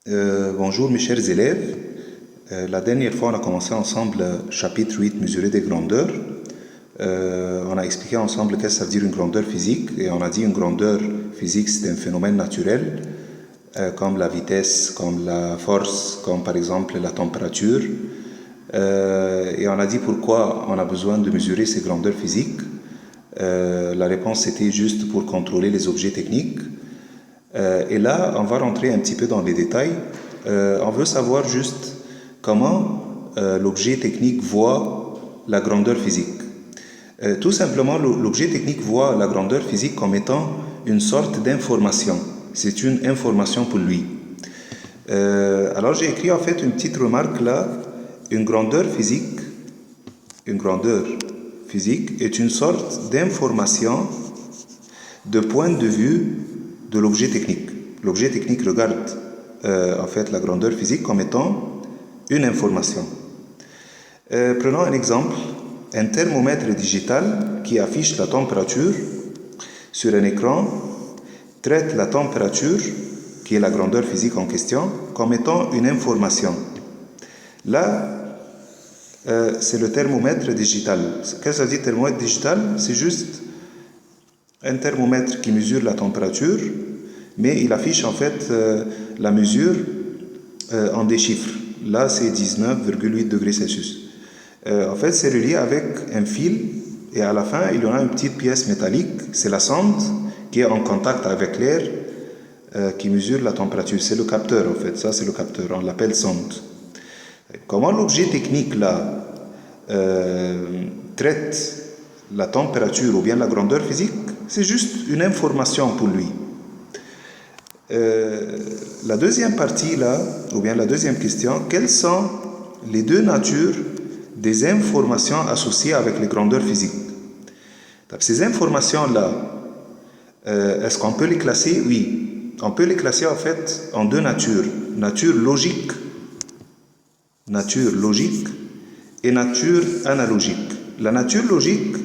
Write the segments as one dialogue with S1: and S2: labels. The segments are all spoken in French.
S1: Bonjour mes chers élèves. La dernière fois, on a commencé ensemble chapitre 8, mesurer des grandeurs. On a expliqué ensemble qu'est-ce que ça veut dire une grandeur physique. Et on a dit une grandeur physique, c'est un phénomène naturel, comme la vitesse, comme la force, comme par exemple la température. Et on a dit pourquoi on a besoin de mesurer ces grandeurs physiques. La réponse c'était juste pour contrôler les objets techniques. Et là, on va rentrer un petit peu dans les détails. On veut savoir juste comment l'objet technique voit la grandeur physique. Tout simplement, l'objet technique voit la grandeur physique comme étant une sorte d'information. C'est une information pour lui. Alors j'ai écrit en fait une petite remarque là. Une grandeur physique est une sorte d'information de point de vue de l'objet technique. L'objet technique regarde en fait la grandeur physique comme étant une information. Prenons un exemple, un thermomètre digital qui affiche la température sur un écran traite la température, qui est la grandeur physique en question, comme étant une information. Là, c'est le thermomètre digital. Qu'est-ce que ça veut dire thermomètre digital? C'est juste un thermomètre qui mesure la température, mais il affiche en fait la mesure en des chiffres. Là, c'est 19,8 degrés Celsius. En fait, c'est relié avec un fil, et à la fin, il y en a une petite pièce métallique, c'est la sonde qui est en contact avec l'air, qui mesure la température. C'est le capteur, en fait. Ça, c'est le capteur. On l'appelle sonde. Comment l'objet technique, là, traite la température ou bien la grandeur physique? C'est juste une information pour lui. La deuxième partie là, ou bien la deuxième question, quelles sont les deux natures des informations associées avec les grandeurs physiques? Donc, ces informations là, est-ce qu'on peut les classer? Oui, on peut les classer en fait en deux natures, nature logique et nature analogique. La nature logique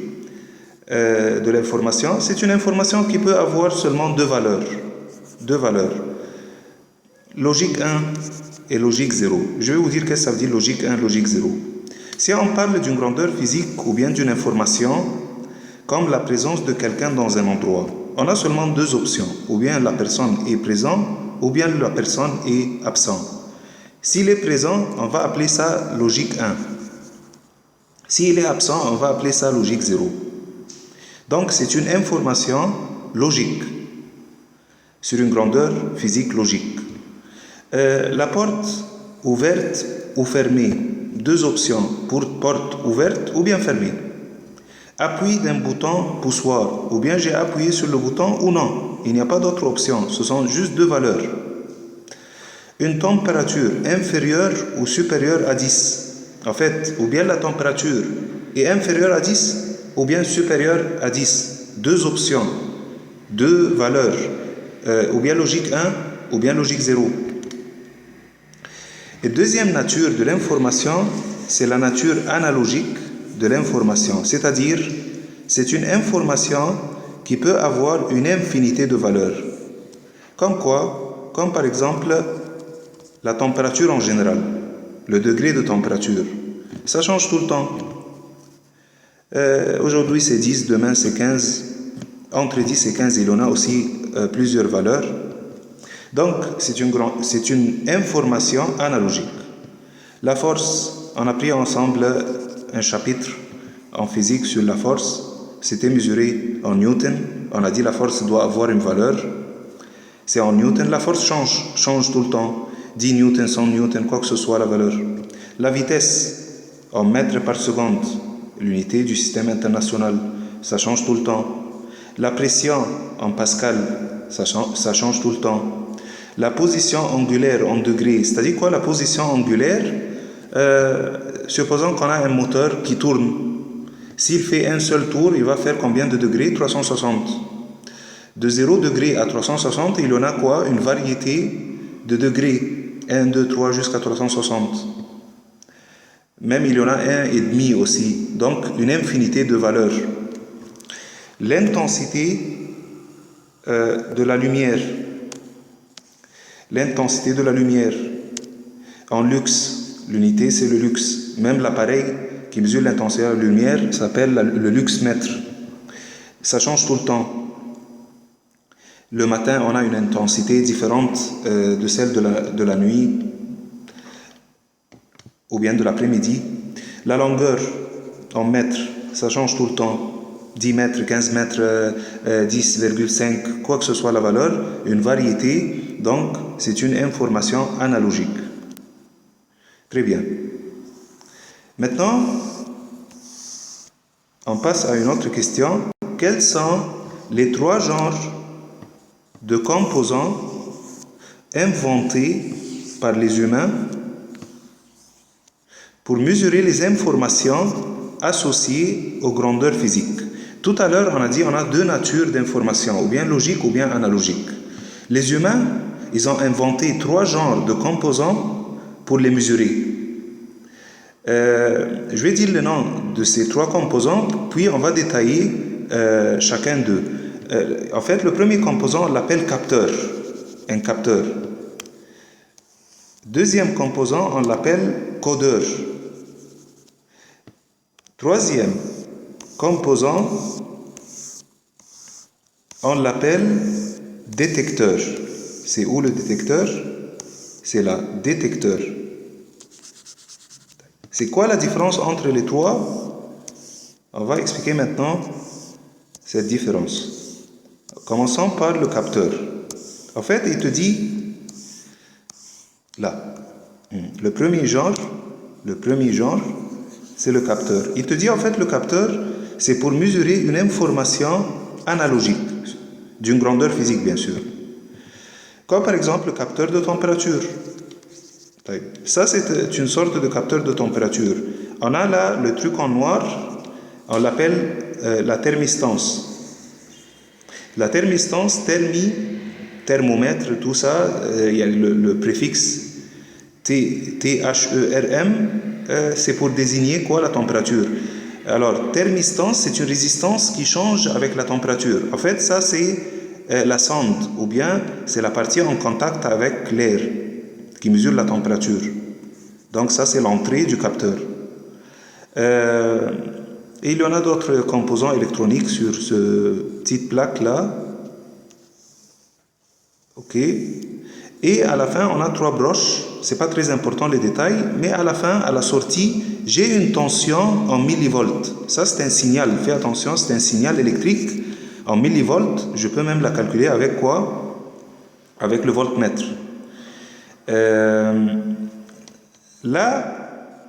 S1: de l'information, c'est une information qui peut avoir seulement deux valeurs. Logique 1 et logique 0. Je vais vous dire qu'est-ce que ça veut dire logique 1, logique 0. Si on parle d'une grandeur physique ou bien d'une information, comme la présence de quelqu'un dans un endroit, on a seulement deux options. Ou bien la personne est présente, ou bien la personne est absente. S'il est présent, on va appeler ça logique 1. S'il est absent, on va appeler ça logique 0. Donc, c'est une information logique sur une grandeur physique logique. La porte ouverte ou fermée, deux options pour porte ouverte ou bien fermée. Appui d'un bouton poussoir, ou bien j'ai appuyé sur le bouton ou non. Il n'y a pas d'autre option, ce sont juste deux valeurs. Une température inférieure ou supérieure à 10. En fait, ou bien la température est inférieure à 10, ou bien supérieure à 10. Deux options, deux valeurs, ou bien logique 1, ou bien logique 0. Et deuxième nature de l'information, c'est la nature analogique de l'information, c'est-à-dire c'est une information qui peut avoir une infinité de valeurs. Comme quoi? Comme par exemple la température en général, le degré de température. Ça change tout le temps. Aujourd'hui c'est 10, demain c'est 15. Entre 10 et 15, il y en a aussi plusieurs valeurs. Donc, c'est une information analogique. La force, on a pris ensemble un chapitre en physique sur la force. C'était mesuré en Newton. On a dit la force doit avoir une valeur. C'est en Newton. La force change tout le temps. 10 newtons, 100 newtons, quoi que ce soit la valeur. La vitesse en mètres par seconde, l'unité du système international, ça change tout le temps. La pression en pascal, ça change tout le temps. La position angulaire en degrés, c'est-à-dire quoi la position angulaire? Supposons qu'on a un moteur qui tourne. S'il fait un seul tour, il va faire combien de degrés? 360. De 0 degré à 360, il y en a quoi? Une variété de degrés. 1, 2, 3 jusqu'à 360. Même il y en a 1,5 aussi. Donc une infinité de valeurs. L'intensité de la lumière l'intensité de la lumière. En lux, l'unité c'est le lux. Même l'appareil qui mesure l'intensité de la lumière s'appelle le luxmètre. Ça change tout le temps. Le matin, on a une intensité différente de celle de la nuit ou bien de l'après-midi. La longueur en mètres, ça change tout le temps. 10 mètres, 15 mètres, 10,5, quoi que ce soit la valeur, une variété, donc c'est une information analogique. Très bien. Maintenant, on passe à une autre question. Quels sont les 3 genres de composants inventés par les humains pour mesurer les informations associées aux grandeurs physiques? Tout à l'heure, on a dit qu'on a 2 natures d'informations, ou bien logiques ou bien analogiques. Les humains, ils ont inventé 3 genres de composants pour les mesurer. Je vais dire le nom de ces 3 composants, puis on va détailler chacun d'eux. En fait, le premier composant, on l'appelle capteur, un capteur. Deuxième composant, on l'appelle codeur. Troisième composant, on l'appelle détecteur. C'est où le détecteur? C'est là, détecteur. C'est quoi la différence entre les 3? On va expliquer maintenant cette différence. Commençons par le capteur. En fait, il te dit, là, le premier genre, c'est le capteur. Il te dit, en fait, le capteur, c'est pour mesurer une information analogique, d'une grandeur physique, bien sûr. Comme par exemple le capteur de température. Ça, c'est une sorte de capteur de température. On a là le truc en noir, on l'appelle la thermistance. La thermistance, thermomètre, tout ça, il y a le préfixe THERM, c'est pour désigner quoi? La température. Alors, thermistance, c'est une résistance qui change avec la température. En fait, ça, c'est la sonde, ou bien c'est la partie en contact avec l'air qui mesure la température. Donc, ça, c'est l'entrée du capteur. Et il y en a d'autres composants électroniques sur ce petite plaque-là. OK. Et à la fin, on a 3 broches. C'est pas très important les détails, mais à la fin, à la sortie, j'ai une tension en millivolts. Ça, c'est un signal. Fais attention, c'est un signal électrique en millivolts. Je peux même la calculer avec quoi? Avec le voltmètre. Là,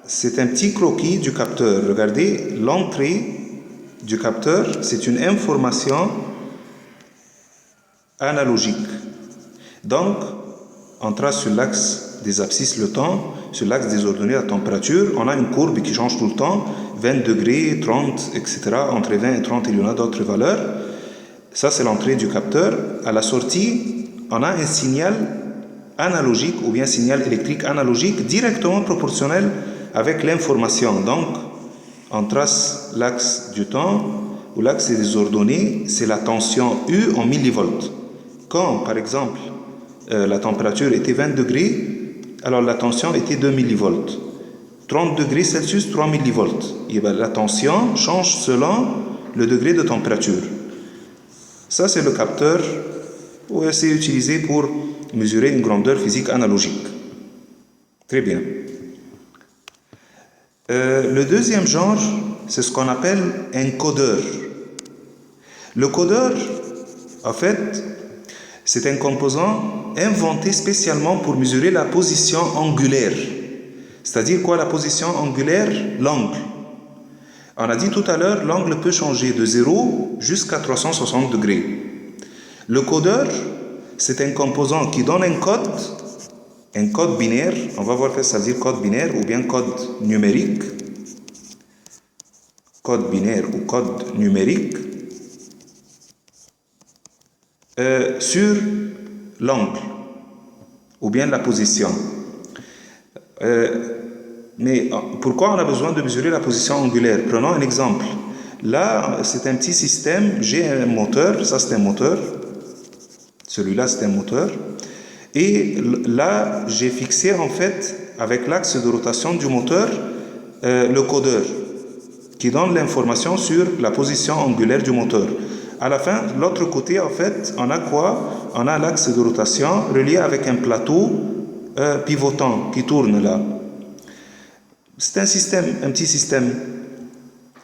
S1: c'est un petit croquis du capteur. Regardez, l'entrée du capteur, c'est une information analogique. Donc, on trace sur l'axe des abscisses le temps, sur l'axe des ordonnées la température. On a une courbe qui change tout le temps, 20 degrés, 30, etc. Entre 20 et 30, il y en a d'autres valeurs. Ça, c'est l'entrée du capteur. À la sortie, on a un signal analogique ou bien signal électrique analogique directement proportionnel avec l'information. Donc, on trace l'axe du temps ou l'axe des ordonnées, c'est la tension U en millivolts. Quand, par exemple, la température était 20 degrés, alors la tension était 2 millivolts. 30 degrés Celsius, 3 millivolts. Et bien, la tension change selon le degré de température. Ça, c'est le capteur où c'est utilisé pour mesurer une grandeur physique analogique. Très bien. Le deuxième genre, c'est ce qu'on appelle un codeur. Le codeur, en fait, c'est un composant inventé spécialement pour mesurer la position angulaire. C'est-à-dire quoi la position angulaire? L'angle. On a dit tout à l'heure, l'angle peut changer de 0 jusqu'à 360 degrés. Le codeur, c'est un composant qui donne un code binaire. On va voir que ça veut dire code binaire ou bien code numérique. Code binaire ou code numérique sur l'angle ou bien la position. Mais pourquoi on a besoin de mesurer la position angulaire? Prenons un exemple. Là, c'est un petit système. J'ai un moteur. Ça, c'est un moteur. Celui-là, c'est un moteur. Et là, j'ai fixé en fait, avec l'axe de rotation du moteur, le codeur, qui donne l'information sur la position angulaire du moteur. À la fin, de l'autre côté, en fait, on a quoi? On a l'axe de rotation relié avec un plateau pivotant qui tourne là. C'est un système, un petit système.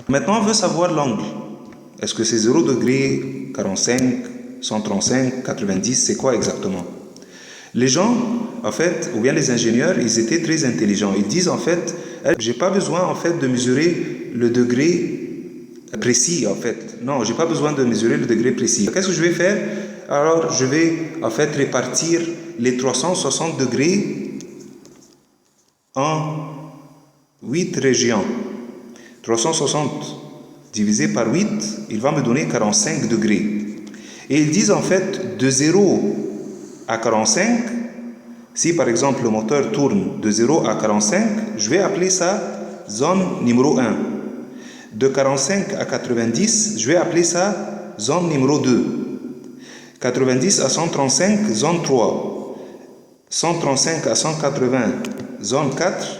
S1: Maintenant, on veut savoir l'angle. Est-ce que c'est 0 degré, 45, 135, 90, c'est quoi exactement? Les gens, en fait, ou bien les ingénieurs, ils étaient très intelligents. Ils disent, en fait, j'ai pas besoin, en fait, de mesurer le degré précis, en fait. Non, j'ai pas besoin de mesurer le degré précis. Qu'est-ce que je vais faire? Alors, je vais, en fait, répartir les 360 degrés en 8 régions. 360 divisé par 8, il va me donner 45 degrés. Et ils disent, en fait, de 0 à 45, si par exemple le moteur tourne de 0 à 45, je vais appeler ça zone numéro 1. De 45 à 90, je vais appeler ça zone numéro 2. 90 à 135, zone 3. 135 à 180, zone 4.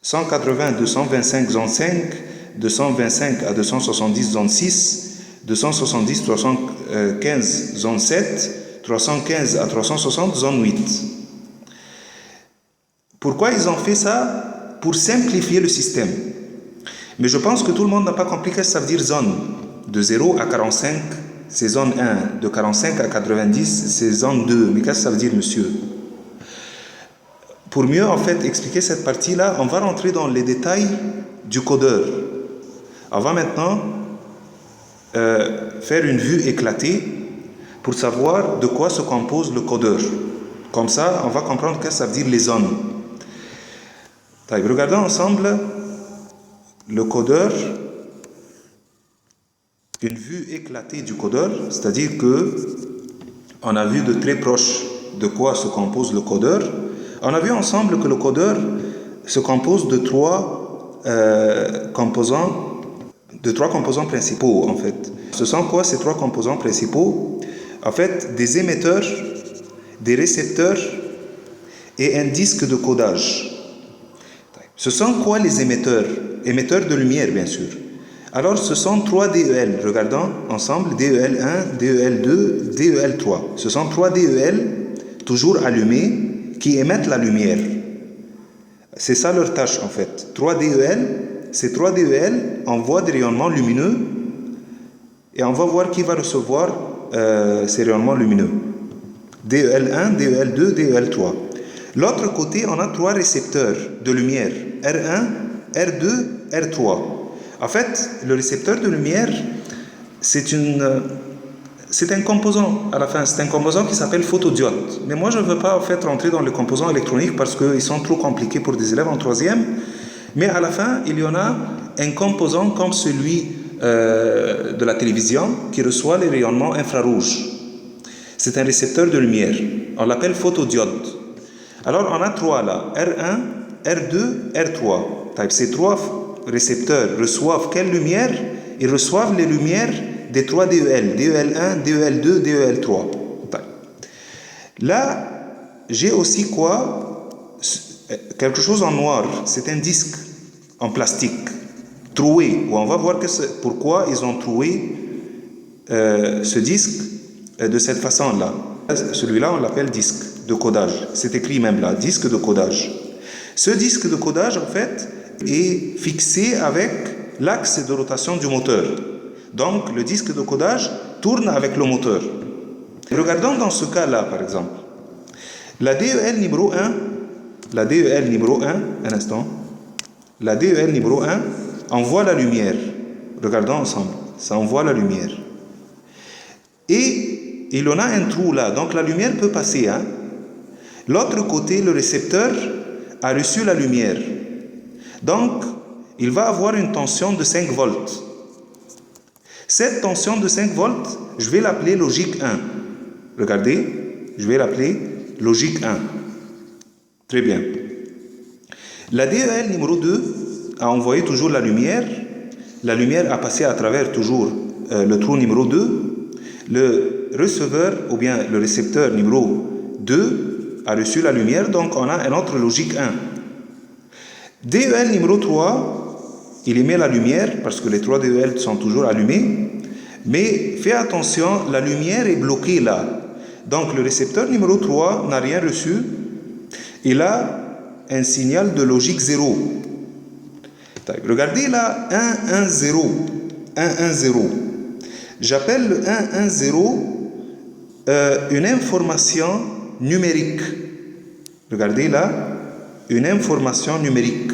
S1: 180 à 225, zone 5. 225 à 270, zone 6. 270 à 315, zone 7. 315 à 360, zone 8. Pourquoi ils ont fait ça? Pour simplifier le système. Mais je pense que tout le monde n'a pas compris ce que ça veut dire zone. De 0 à 45, c'est zone 1. De 45 à 90, c'est zone 2. Mais qu'est-ce que ça veut dire, monsieur? Pour mieux, en fait, expliquer cette partie-là, on va rentrer dans les détails du codeur. On va maintenant faire une vue éclatée pour savoir de quoi se compose le codeur. Comme ça, on va comprendre ce que ça veut dire les zones. Regardons ensemble le codeur, une vue éclatée du codeur, c'est-à-dire que on a vu de très proche de quoi se compose le codeur. On a vu ensemble que le codeur se compose de trois composants principaux en fait. Ce sont quoi ces trois composants principaux? En fait, des émetteurs, des récepteurs et un disque de codage. Ce sont quoi les émetteurs? Émetteurs de lumière, bien sûr. Alors, ce sont 3 DEL. Regardons ensemble, DEL1, DEL2, DEL3. Ce sont 3 DEL, toujours allumés, qui émettent la lumière. C'est ça leur tâche, en fait. 3 DEL, ces 3 DEL envoient des rayonnements lumineux et on va voir qui va recevoir ces rayonnements lumineux. DEL1, DEL2, DEL3. L'autre côté, on a 3 récepteurs de lumière, R1, R2, R3. En fait, le récepteur de lumière, c'est un composant à la fin, c'est un composant qui s'appelle photodiode. Mais moi, je ne veux pas en fait rentrer dans les composants électroniques parce qu'ils sont trop compliqués pour des élèves en troisième. Mais à la fin, il y en a un composant comme celui de la télévision qui reçoit les rayonnements infrarouges. C'est un récepteur de lumière. On l'appelle photodiode. Alors, on a 3 là, R1, R2, R3. Ces 3 récepteurs reçoivent quelle lumière? Ils reçoivent les lumières des 3 DEL, DEL1, DEL2, DEL3. Là, j'ai aussi quoi? Quelque chose en noir. C'est un disque en plastique, troué. On va voir pourquoi ils ont troué ce disque de cette façon-là. Celui-là, on l'appelle disque de codage. C'est écrit même là, disque de codage. Ce disque de codage, en fait, est fixé avec l'axe de rotation du moteur. Donc, le disque de codage tourne avec le moteur. Regardons dans ce cas-là, par exemple. La DEL numéro 1, un instant. La DEL numéro 1 envoie la lumière. Regardons ensemble. Ça envoie la lumière. Et il en a un trou là. Donc, la lumière peut passer. L'autre côté, le récepteur a reçu la lumière. Donc, il va avoir une tension de 5 volts. Cette tension de 5 volts, je vais l'appeler logique 1. Regardez, je vais l'appeler logique 1. Très bien. La DEL numéro 2 a envoyé toujours la lumière. La lumière a passé à travers toujours le trou numéro 2. Le receveur ou bien le récepteur numéro 2 a reçu la lumière, donc on a un autre logique 1. DEL numéro 3, il émet la lumière parce que les 3 DEL sont toujours allumés, mais fais attention, la lumière est bloquée là. Donc le récepteur numéro 3 n'a rien reçu, il a un signal de logique 0. Regardez là, 1, 1, 0, 1, 1, 0. J'appelle le 1, 1, 0 une information numérique. Regardez là, une information numérique.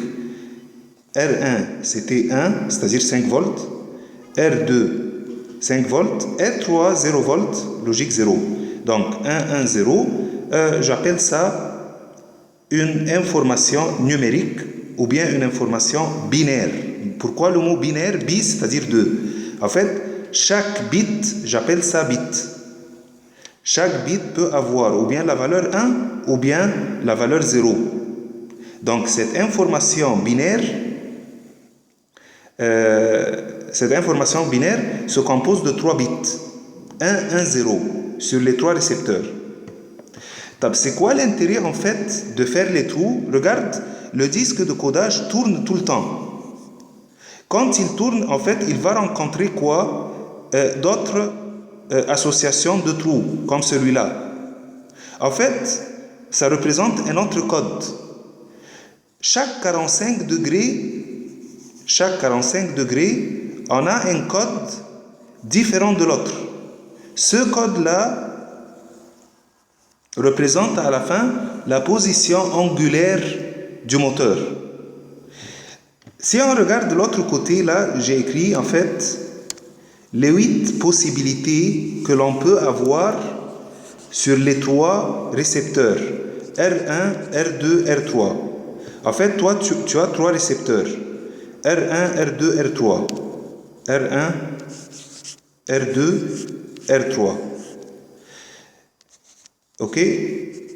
S1: R1, c'était 1, c'est-à-dire 5 volts. R2, 5 volts. R3, 0 volts, logique 0. Donc 1, 1, 0, j'appelle ça une information numérique ou bien une information binaire. Pourquoi le mot binaire? Bis, c'est-à-dire 2. En fait, chaque bit, j'appelle ça bit. Chaque bit peut avoir ou bien la valeur 1 ou bien la valeur 0. Donc cette information binaire se compose de 3 bits. 1, 1, 0 sur les 3 récepteurs. C'est quoi l'intérêt en fait de faire les trous? Regarde, le disque de codage tourne tout le temps. Quand il tourne, en fait, il va rencontrer quoi? D'autres associations de trous, comme celui-là. En fait, ça représente un autre code. Chaque 45 degrés, on a un code différent de l'autre. Ce code-là représente à la fin la position angulaire du moteur. Si on regarde de l'autre côté, là, j'ai écrit en fait les 8 possibilités que l'on peut avoir sur les 3 récepteurs R1, R2, R3. En fait, toi, tu as 3 récepteurs R1, R2, R3. R1, R2, R3. Ok?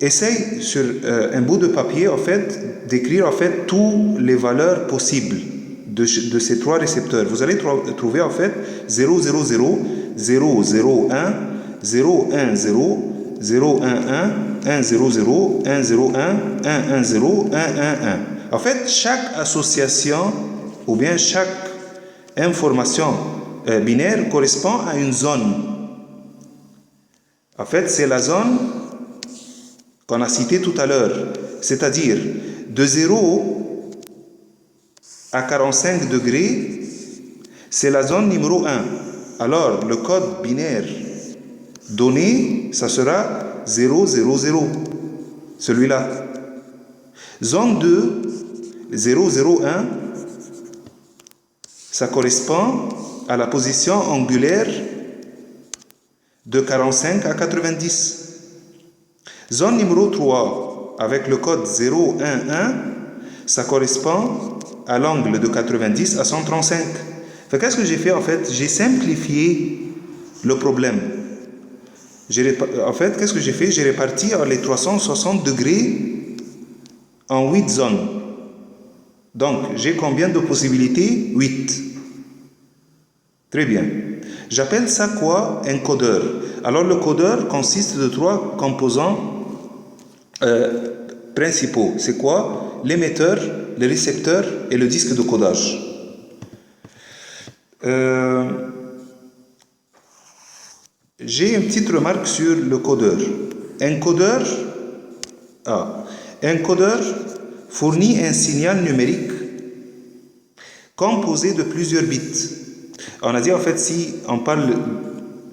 S1: Essaye sur un bout de papier, en fait, d'écrire en fait toutes les valeurs possibles de ces 3 récepteurs. Vous allez trouver en fait 0, 0, 0, 0, 0, 1, 0, 1, 0, 0, 1, 1, 1, 0, 0, 1, 0, 1, 1, 1, 0, 1, 1, 1. En fait, chaque association ou bien chaque information binaire correspond à une zone. En fait, c'est la zone qu'on a citée tout à l'heure, c'est-à-dire de 0 à 45 degrés, c'est la zone numéro 1. Alors, le code binaire donné, ça sera 0, 0, 0, celui-là. Zone 2, 0, 0, 1, ça correspond à la position angulaire de 45 à 90. Zone numéro 3, avec le code 0, 1, 1, ça correspond à l'angle de 90 à 135. Qu'est-ce que j'ai fait en fait? J'ai simplifié le problème. En fait, qu'est-ce que j'ai fait? J'ai réparti les 360 degrés en 8 zones. Donc, j'ai combien de possibilités? 8. Très bien. J'appelle ça quoi? Un codeur. Alors, le codeur consiste de 3 composants principaux. C'est quoi? L'émetteur, le récepteur et le disque de codage. J'ai une petite remarque sur le codeur. Un codeur fournit un signal numérique composé de plusieurs bits. On a dit en fait, si on parle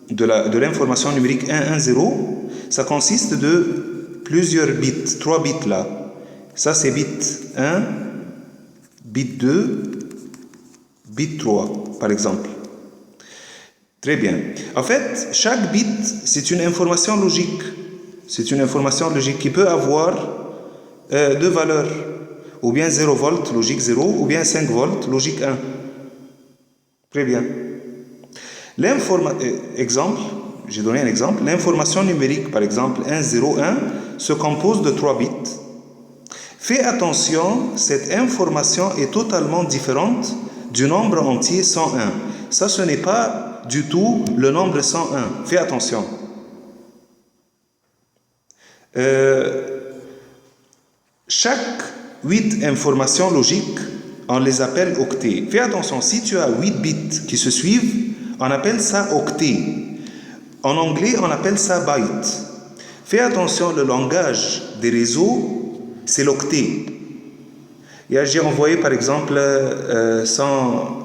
S1: de l'information numérique 1, 1, 0, ça consiste de plusieurs bits, 3 bits là. Ça c'est bit 1, bit 2, bit 3 par exemple. Très bien. En fait, chaque bit c'est une information logique. C'est une information logique qui peut avoir 2 valeurs. Ou bien 0 volts, logique 0, ou bien 5 volts, logique 1. Très bien. Exemple, j'ai donné un exemple. L'information numérique, par exemple, 1, 0, 1, se compose de 3 bits. Fais attention, cette information est totalement différente du nombre entier 101. Ça, ce n'est pas du tout le nombre 101. Fais attention. Chaque 8 informations logiques, on les appelle octets. Fais attention, si tu as 8 bits qui se suivent, on appelle ça octet. En anglais, on appelle ça byte. Fais attention, le langage des réseaux, c'est l'octet. J'ai envoyé par exemple 100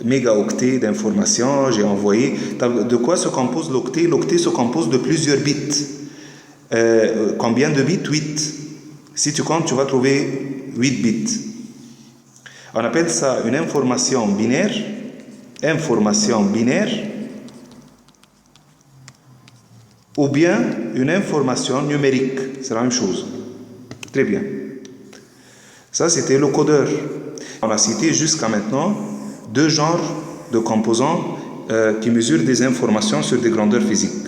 S1: mégaoctets d'informations, j'ai envoyé. De quoi se compose l'octet? L'octet se compose de plusieurs bits. Combien de bits? 8. Si tu comptes, tu vas trouver 8 bits. On appelle ça une information binaire. Information binaire. Ou bien une information numérique. C'est la même chose. Très bien. Ça, c'était le codeur. On a cité jusqu'à maintenant 2 genres de composants qui mesurent des informations sur des grandeurs physiques.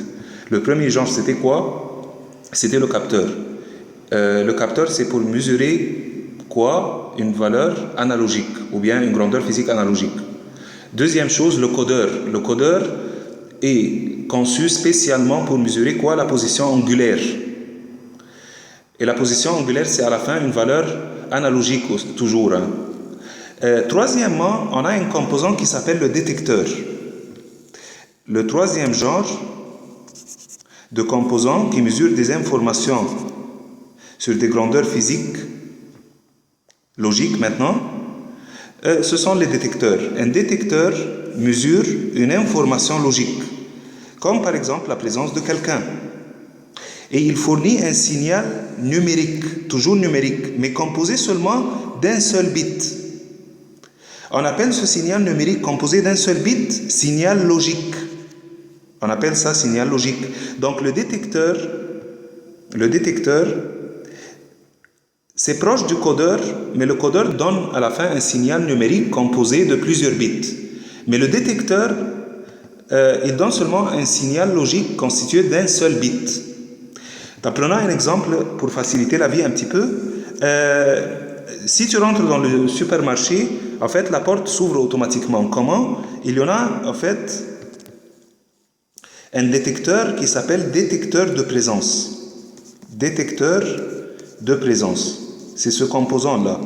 S1: Le premier genre, c'était quoi? C'était le capteur. Le capteur, c'est pour mesurer quoi? Une valeur analogique ou bien une grandeur physique analogique. Deuxième chose, le codeur. Le codeur est conçu spécialement pour mesurer quoi? La position angulaire. Et la position angulaire, c'est à la fin une valeur analogique toujours. Troisièmement, on a un composant qui s'appelle le détecteur. Le troisième genre de composants qui mesure des informations sur des grandeurs physiques, logiques maintenant, ce sont les détecteurs. Un détecteur mesure une information logique, comme par exemple la présence de quelqu'un. Et il fournit un signal numérique, toujours numérique, mais composé seulement d'un seul bit. On appelle ce signal numérique composé d'un seul bit signal logique. On appelle ça signal logique. Donc le détecteur, c'est proche du codeur, mais le codeur donne à la fin un signal numérique composé de plusieurs bits. Mais le détecteur, il donne seulement un signal logique constitué d'un seul bit. Prenons un exemple pour faciliter la vie un petit peu. Si tu rentres dans le supermarché, en fait, la porte s'ouvre automatiquement. Comment? Il y en a, en fait, un détecteur qui s'appelle détecteur de présence. Détecteur de présence. C'est ce composant-là.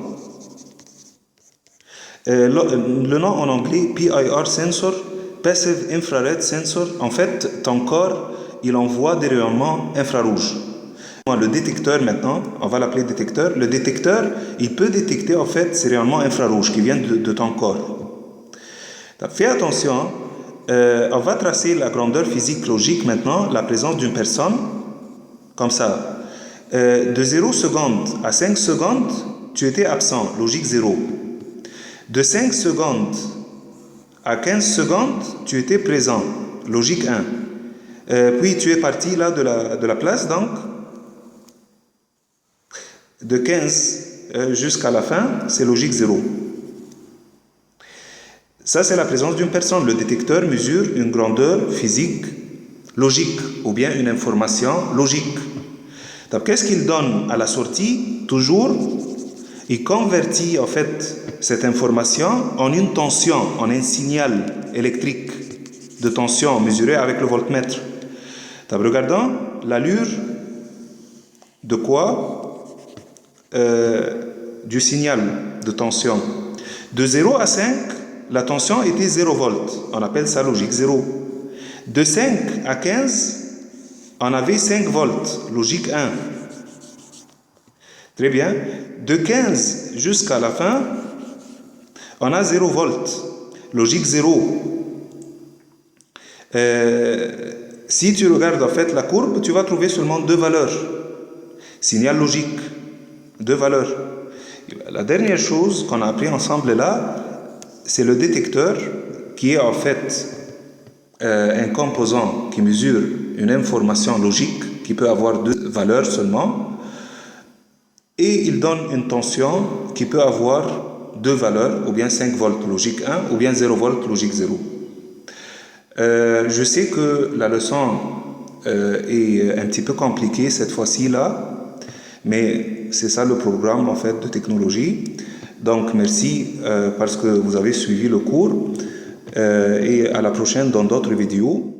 S1: Le nom en anglais, PIR sensor, Passive Infrared Sensor. En fait, ton corps, il envoie des rayonnements infrarouges. Le détecteur maintenant, on va l'appeler détecteur. Le détecteur, il peut détecter en fait ces rayonnements infrarouges qui viennent de ton corps. Donc, fais attention, on va tracer la grandeur physique logique maintenant, la présence d'une personne, comme ça. De 0 secondes à 5 secondes, tu étais absent, logique 0. De 5 secondes à 15 secondes, tu étais présent, logique 1. Puis tu es parti là de la place, donc de 15 jusqu'à la fin, c'est logique 0. Ça, c'est la présence d'une personne. Le détecteur mesure une grandeur physique logique ou bien une information logique. Donc, qu'est-ce qu'il donne à la sortie? Toujours, il convertit en fait cette information en une tension, en un signal électrique de tension mesuré avec le voltmètre. Donc, regardons l'allure de quoi? Du signal de tension. De 0 à 5, la tension était 0 volts. On appelle ça logique 0. De 5 à 15, on avait 5 volts, logique 1. Très bien. De 15 jusqu'à la fin, on a 0 volts, logique 0. Si tu regardes en fait la courbe, tu vas trouver seulement 2 valeurs. Signal logique, 2 valeurs. La dernière chose qu'on a appris ensemble là, c'est le détecteur qui est en fait un composant qui mesure une information logique qui peut avoir 2 valeurs seulement et il donne une tension qui peut avoir 2 valeurs ou bien 5 volts logique 1 ou bien 0 volts logique 0. Je sais que la leçon est un petit peu compliquée cette fois-ci là, mais c'est ça le programme en fait de technologie. Donc merci parce que vous avez suivi le cours et à la prochaine dans d'autres vidéos.